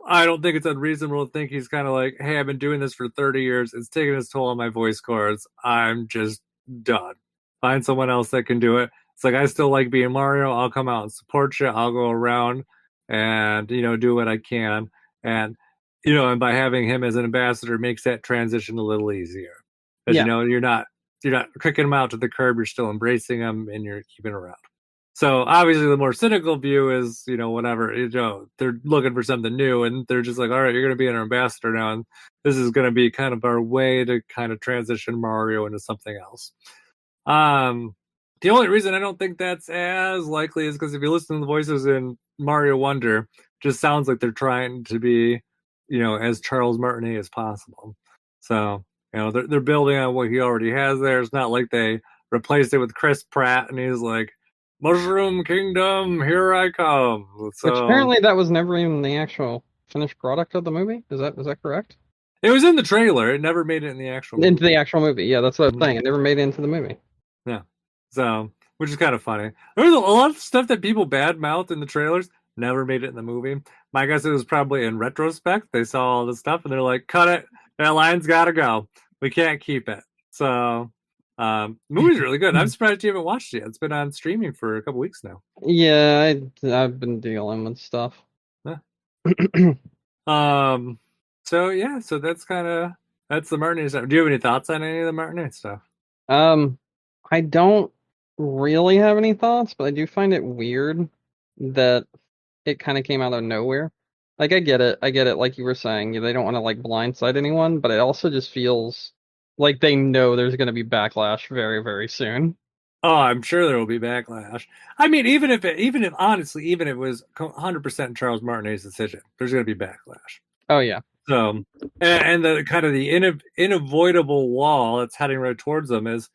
I don't think it's unreasonable to think he's kind of like, hey, I've been doing this for 30 years. It's taking its toll on my voice cords. I'm just done. Find someone else that can do it. It's like I still like being Mario. I'll come out and support you. I'll go around and do what I can. And and by having him as an ambassador makes that transition a little easier. Because you're not kicking him out to the curb. You're still embracing him and you're keeping around. So obviously the more cynical view is, whatever, they're looking for something new and they're just like, all right, you're going to be an ambassador now. And this is going to be kind of our way to kind of transition Mario into something else. The only reason I don't think that's as likely is because if you listen to the voices in Mario Wonder, just sounds like they're trying to be, as Charles Martinet as possible. So, they're building on what he already has there. It's not like they replaced it with Chris Pratt and he's like, Mushroom Kingdom, here I come. So, which apparently that was never even the actual finished product of the movie. Is that correct? It was in the trailer. It never made it in the actual movie. Into the actual movie. Yeah, that's what I'm saying. It never made it into the movie. Yeah. So, which is kind of funny. There was a lot of stuff that people badmouthed in the trailers, never made it in the movie. My guess it was probably in retrospect. They saw all the stuff and they're like, cut it. That line's got to go. We can't keep it. So, the movie's really good. I'm surprised you haven't watched it. It's been on streaming for a couple weeks now. Yeah, I've been dealing with stuff. Yeah. So yeah, so that's the Martinet stuff. Do you have any thoughts on any of the Martinet stuff? I don't really have any thoughts, but I do find it weird that it kind of came out of nowhere. Like I get it, like you were saying, they don't want to like blindside anyone, but it also just feels like they know there's going to be backlash very, very soon. Oh, I'm sure there will be backlash. I mean, even if honestly, even if it was 100% Charles Martinet's decision, there's going to be backlash. Oh yeah. So, and the kind of the unavoidable wall that's heading right towards them is,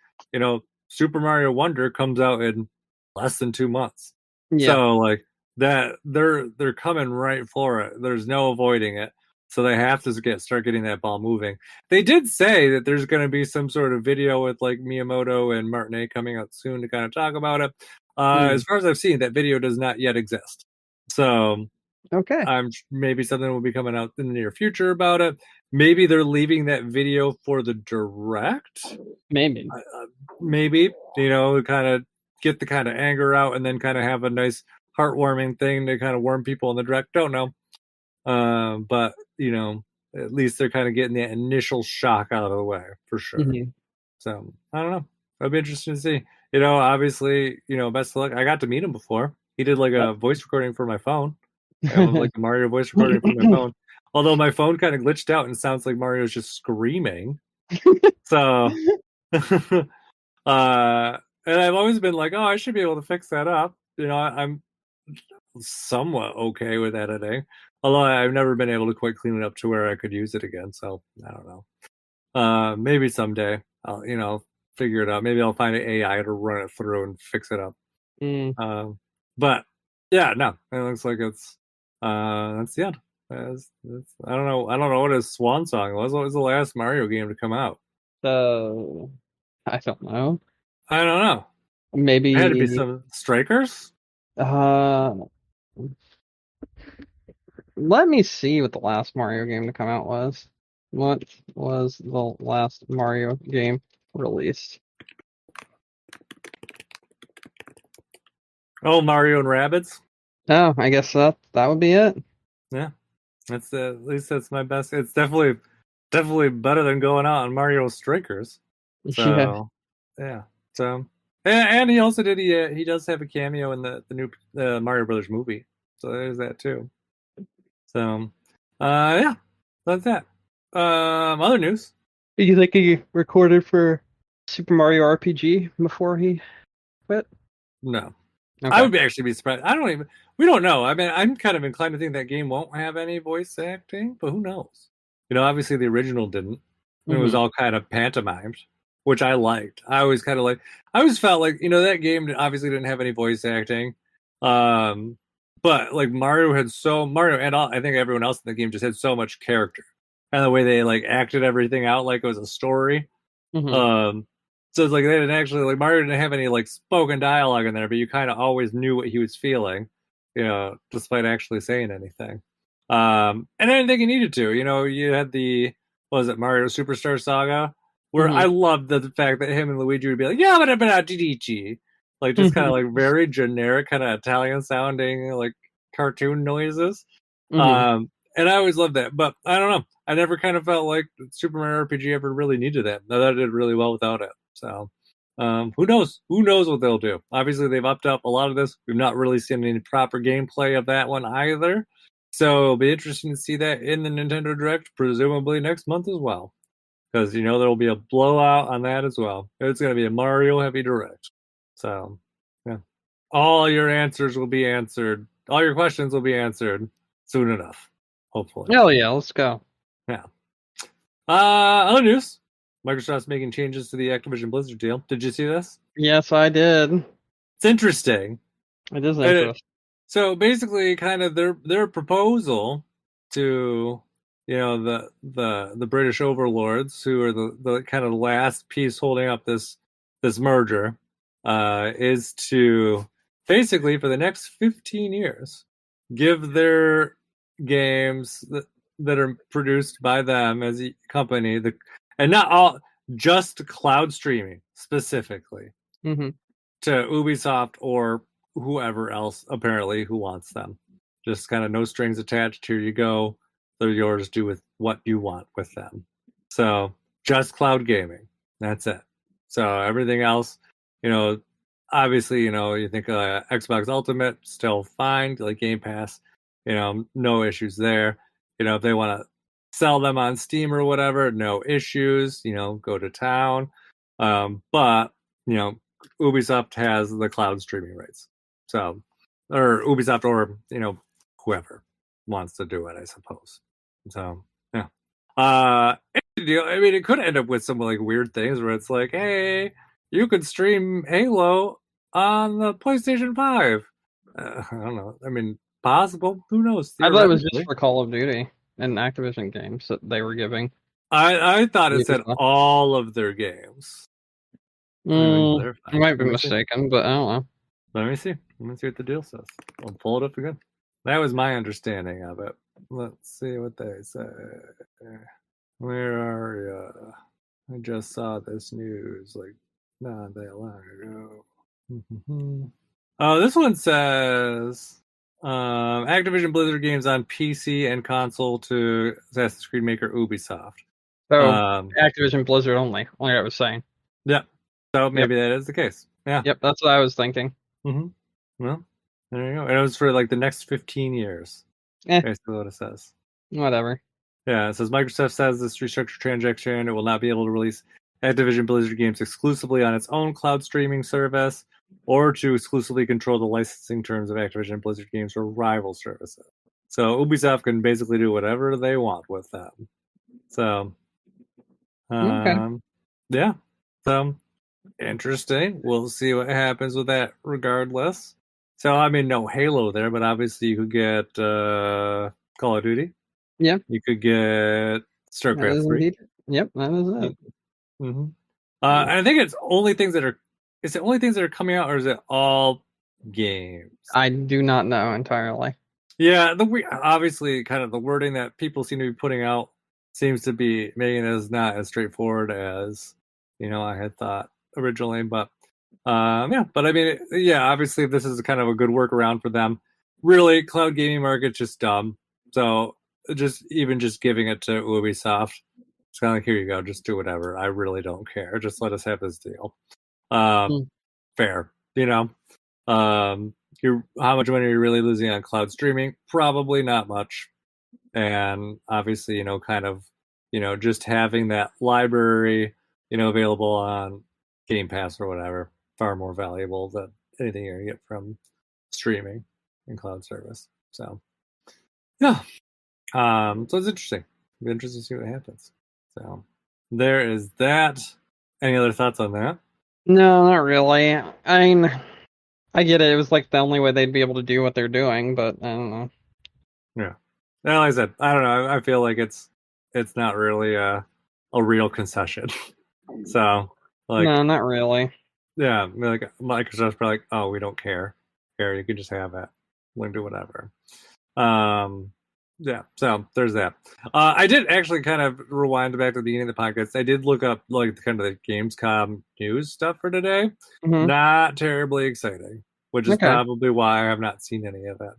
Super Mario Wonder comes out in less than 2 months. Yeah. So like that, they're coming right for it. There's no avoiding it. So they have to start getting that ball moving. They did say that there's going to be some sort of video with like Miyamoto and Martinet coming out soon to kind of talk about it. As far as I've seen, that video does not yet exist. So okay, maybe something will be coming out in the near future about it. Maybe they're leaving that video for the direct. Maybe, kind of get the kind of anger out and then kind of have a nice heartwarming thing to kind of warm people in the direct. Don't know. But at least they're kind of getting that initial shock out of the way for sure. Mm-hmm. So I don't know. It'll be interesting to see. Obviously, best of luck. I got to meet him before. He did like a voice recording for my phone. Like a Mario voice recording for my phone. Although my phone kind of glitched out and sounds like Mario's just screaming. So, and I've always been like, oh, I should be able to fix that up. I'm somewhat okay with editing. Although I've never been able to quite clean it up to where I could use it again. So I don't know. Maybe someday I'll figure it out. Maybe I'll find an AI to run it through and fix it up. But yeah, no, it looks like it's that's the end. I don't know what his swan song was. What was the last Mario game to come out? I don't know. I don't know. Maybe it had to be some Strikers. Let me see what the last Mario game to come out was. What was the last Mario game released? Oh, Mario and Rabbids. Oh, I guess that would be it. Yeah, at least that's my best. It's definitely better than going out on Mario Strikers. So yeah. So and he also did he does have a cameo in the new Mario Brothers movie. So there's that too. So yeah, that's that. Other news. Do you think he recorded for Super Mario RPG before he quit? No. Okay. I would actually be surprised. We don't know. I mean, I'm kind of inclined to think that game won't have any voice acting, but who knows? Obviously the original didn't. It was all kind of pantomimed, which I liked. I always felt like, that game obviously didn't have any voice acting. But like Mario and I think everyone else in the game just had so much character. And the way they like acted everything out like it was a story. So it's like they didn't actually like Mario didn't have any like spoken dialogue in there, but you kind of always knew what he was feeling, despite actually saying anything. And I didn't think he needed to. You had Mario Superstar Saga, where I loved the fact that him and Luigi would be like, yeah, but Didici. Like just kind of like very generic, kind of Italian sounding like cartoon noises. And I always loved that. But I don't know. I never kind of felt like Super Mario RPG ever really needed that. No, that did really well without it. So who knows? Who knows what they'll do? Obviously, they've upped up a lot of this. We've not really seen any proper gameplay of that one either. So it'll be interesting to see that in the Nintendo Direct, presumably next month as well. Because, there'll be a blowout on that as well. It's going to be a Mario-heavy Direct. So, yeah, all your answers will be answered. All your questions will be answered soon enough, hopefully. Hell yeah, let's go. Yeah. Other news. Microsoft's making changes to the Activision Blizzard deal. Did you see this? Yes, I did. It's interesting. It is interesting. So basically, kind of their proposal to the British overlords, who are the kind of last piece holding up this merger, is to basically for the next 15 years give their games that are produced by them as a company, and not all, just cloud streaming specifically, mm-hmm. to Ubisoft or whoever else apparently who wants them. Just kind of no strings attached. Here you go. They're yours. Do with what you want with them. So just cloud gaming. That's it. So everything else, obviously, you think Xbox Ultimate, still fine, like Game Pass, no issues there. If they want to sell them on Steam or whatever, no issues, go to town. But, Ubisoft has the cloud streaming rights. So, or Ubisoft or, whoever wants to do it, I suppose. So, yeah. I mean, it could end up with some like weird things where it's like, hey, you could stream Halo on the PlayStation 5. I don't know. I mean, possible. Who knows? I thought it was just for Call of Duty and Activision games that they were giving. I thought it said all of their games. I might be mistaken, but I don't know. Let me see. Let me see what the deal says. I'll pull it up again. That was my understanding of it. Let's see what they say. Where are you? I just saw this news like not that long ago. Oh, this one says Activision Blizzard games on PC and console to Assassin's Creed maker Ubisoft. So Activision Blizzard only, like I was saying. Yeah. So maybe that is the case. Yeah. Yep, that's what I was thinking. Well, there you go. And it was for like the next 15 years. Basically what it says. Whatever. Yeah, it says Microsoft says this restructured transaction, it will not be able to release Activision Blizzard games exclusively on its own cloud streaming service or to exclusively control the licensing terms of Activision Blizzard games for rival services. So Ubisoft can basically do whatever they want with them. So, yeah. So, interesting. We'll see what happens with that regardless. So, I mean, no Halo there, but obviously you could get Call of Duty. Yeah. You could get StarCraft 3. Yep, that is it. Mm-hmm. I think it's only things that are. Is it only things that are coming out, or is it all games? I do not know entirely. Yeah, obviously, kind of the wording that people seem to be putting out seems to be making it as not as straightforward as I had thought originally. But yeah, but I mean, obviously, this is kind of a good workaround for them. Really, cloud gaming market's just dumb. So just giving it to Ubisoft, it's kind of like, here you go, just do whatever. I really don't care. Just let us have this deal. Fair, how much money are you really losing on cloud streaming? Probably not much. And obviously, kind of, just having that library, available on Game Pass or whatever, far more valuable than anything you're gonna get from streaming and cloud service. So, yeah. So it's interesting. It'll be interesting to see what happens. So there is that. Any other thoughts on that? No, not really. I mean, I get it. It was like the only way they'd be able to do what they're doing, but I don't know. Yeah. Well, like I said, I don't know. I feel like it's not really a real concession. So, like, no, not really. Yeah, like Microsoft's probably like, oh, we don't care. Here, you can just have it. We can do whatever. Yeah, so there's that. I did actually kind of rewind back to the beginning of the podcast. I did look up like kind of the Gamescom news stuff for today. Not terribly exciting, which is probably why I have not seen any of it.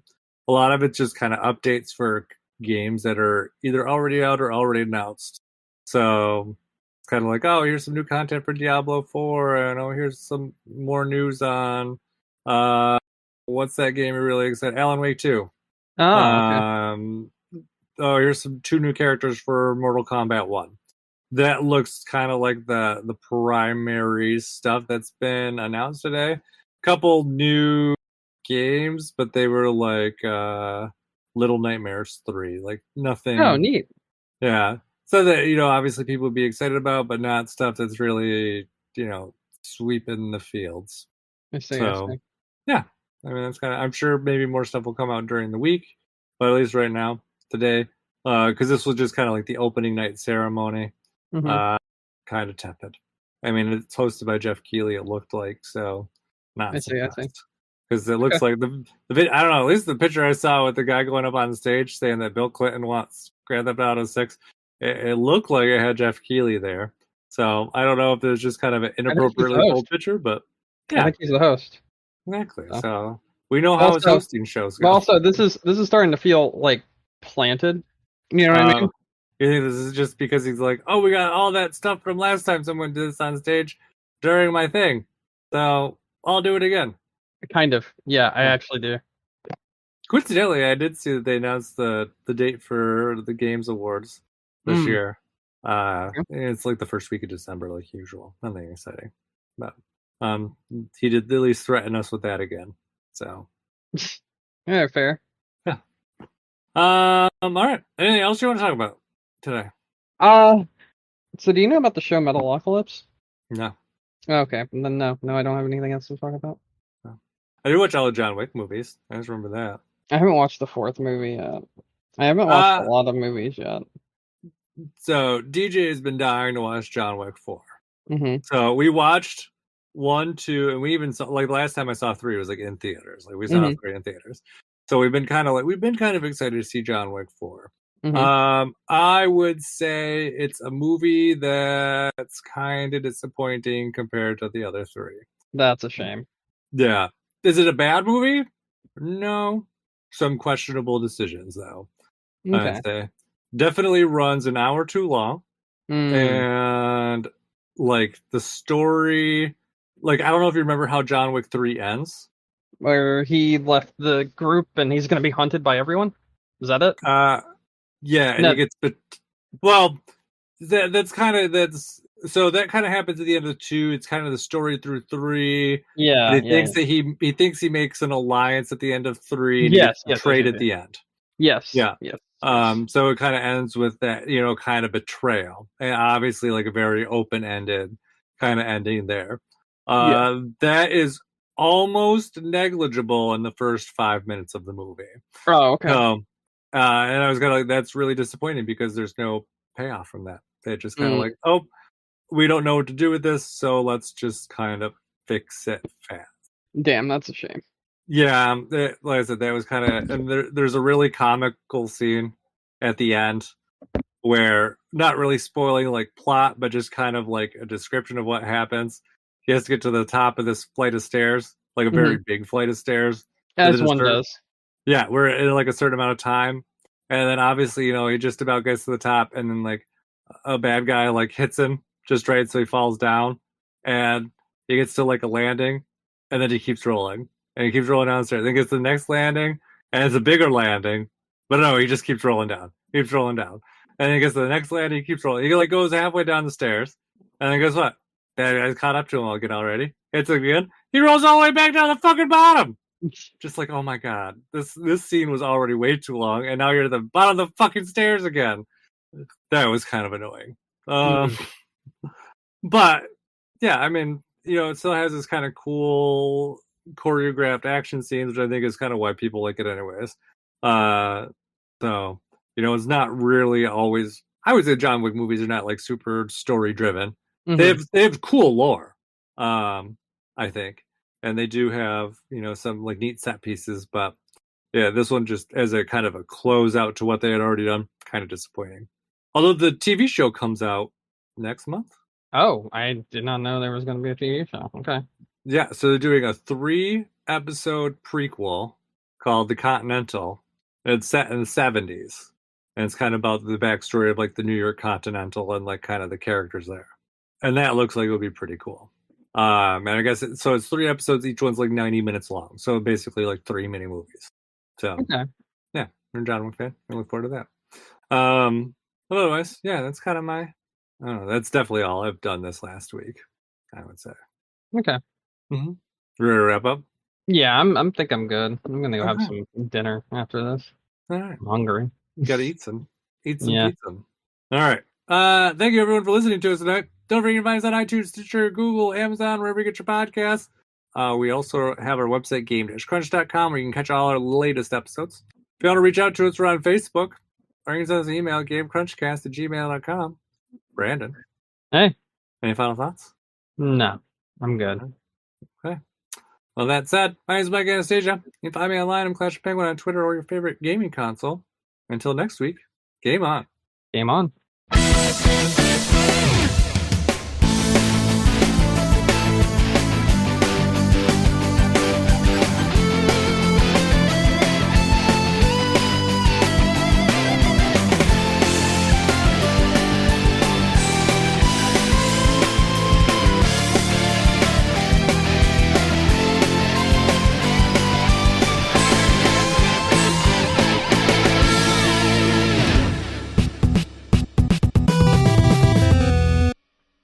A lot of it's just kind of updates for games that are either already out or already announced. So it's kind of like, oh, here's some new content for Diablo 4, and oh, here's some more news on what's that game you're really excited? Alan Wake 2. Oh, okay. Oh, here's two new characters for Mortal Kombat 1. that looks kind of like the primary stuff that's been announced today. Couple new games, but they were like Little Nightmares 3, like nothing. Oh, neat. Yeah, so that obviously people would be excited about, but not stuff that's really sweeping the fields. I see. So yeah, I mean that's kind of. I'm sure maybe more stuff will come out during the week, but at least right now, today, because this was just kind of like the opening night ceremony. Mm-hmm. Kind of tepid. I mean, it's hosted by Jeff Keighley. It looked like, so not I see. surprised because it looks Okay. like I don't know. At least the picture I saw with the guy going up on stage saying that Bill Clinton wants Grand Theft Auto 6, it looked like it had Jeff Keighley there. So I don't know if it was just kind of an I think he's the inappropriately host. bold picture, but I yeah, think he's the host. exactly. So. So we know how his Also, hosting shows but go. also this is starting to feel like planted. You know what I mean? You think this is just because he's like, oh, we got all that stuff from last time someone did this on stage during my thing, so I'll do it again. Kind of. Yeah, I actually do. Coincidentally, I did see that they announced the date for the Games Awards this year. It's like the first week of December, like usual. Nothing exciting, but he did at least threaten us with that again. So yeah, fair. Yeah. All right. Anything else you want to talk about today? So do you know about the show Metalocalypse? No. Okay, then no, I don't have anything else to talk about. No. I did watch all the John Wick movies. I just remember that. I haven't watched the fourth movie yet. I haven't watched a lot of movies yet. So DJ has been dying to watch John Wick 4. Mm-hmm. So we watched 1, 2, and we even saw, like, last time I saw 3 it was like in theaters. Like we saw 3 in theaters. So we've been kind of excited to see John Wick 4. I would say it's a movie that's kind of disappointing compared to the other 3. That's a shame. Yeah. Is it a bad movie? No. Some questionable decisions though. Okay. I'd say. Definitely runs an hour too long. And like the story, like I don't know if you remember how John Wick 3 ends. Where he left the group and he's going to be hunted by everyone? Is that it? Yeah, and he gets well, that's kind of so that kind of happens at the end of 2. It's kind of the story through 3. Yeah, and he thinks that he thinks he makes an alliance at the end of 3 and he gets betrayed at the end. Yes. Yeah. So it kind of ends with that, kind of betrayal, and obviously like a very open-ended kind of ending there. That is almost negligible in the first 5 minutes of the movie. Oh, okay. And I was kind of like, that's really disappointing because there's no payoff from that. They just kind of like, oh, we don't know what to do with this, so let's just kind of fix it fast. Damn, that's a shame. Yeah, like I said, that was kind of, and there's a really comical scene at the end where, not really spoiling like plot, but just kind of like a description of what happens. He has to get to the top of this flight of stairs, like a very big flight of stairs. As one does. Yeah, we're in like a certain amount of time, and then obviously he just about gets to the top, and then like a bad guy like hits him just right, so he falls down, and he gets to like a landing, and then he keeps rolling. And he keeps rolling downstairs. Then gets to the next landing, and it's a bigger landing. But no, he just keeps rolling down. Keeps rolling down. And then he gets to the next landing, he keeps rolling. He like goes halfway down the stairs. And then guess what? That guy's caught up to him again already. Hits him again. He rolls all the way back down the fucking bottom. Just like, oh my god. This scene was already way too long, and now you're at the bottom of the fucking stairs again. That was kind of annoying. But yeah, I mean, it still has this kind of cool choreographed action scenes, which I think is kind of why people like it anyways. So it's not really always. I would say John Wick movies are not like super story driven. They have cool lore, I think, and they do have some like neat set pieces. But yeah, this one just as a kind of a closeout to what they had already done, kind of disappointing. Although the TV show comes out next month. Oh, I did not know there was going to be a TV show. Okay. Yeah, so they're doing a 3-episode prequel called The Continental. It's set in the 70s. And it's kind of about the backstory of like the New York Continental and like kind of the characters there. And that looks like it'll be pretty cool. And I guess it's 3 episodes, each one's like 90 minutes long. So basically like 3 mini movies. So yeah, I'm a John Wick fan. I look forward to that. Otherwise, yeah, that's kind of my I don't know. That's definitely all I've done this last week, I would say. Okay. Mm-hmm. Ready to wrap up? Yeah, I'm think I'm good. I'm gonna go have some dinner after this. All right. I'm hungry. Gotta eat some Yeah. pizza. All right. Thank you everyone for listening to us tonight. Don't forget to find us on iTunes, Stitcher, Google, Amazon, wherever you get your podcasts. We also have our website, game-crunch.com, where you can catch all our latest episodes. If you want to reach out to us, we're on Facebook, or you can send us an email, gamecrunchcast@gmail.com. Brandon. Hey. Any final thoughts? No, I'm good. Okay. Well, that said, my name is Mike Anastasia. You can find me online. I'm Clash of Penguin on Twitter or your favorite gaming console. Until next week, game on. Game on.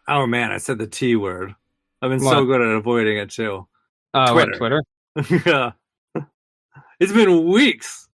Oh man, I said the T word. I've been so good at avoiding it too. Twitter. Yeah. It's been weeks.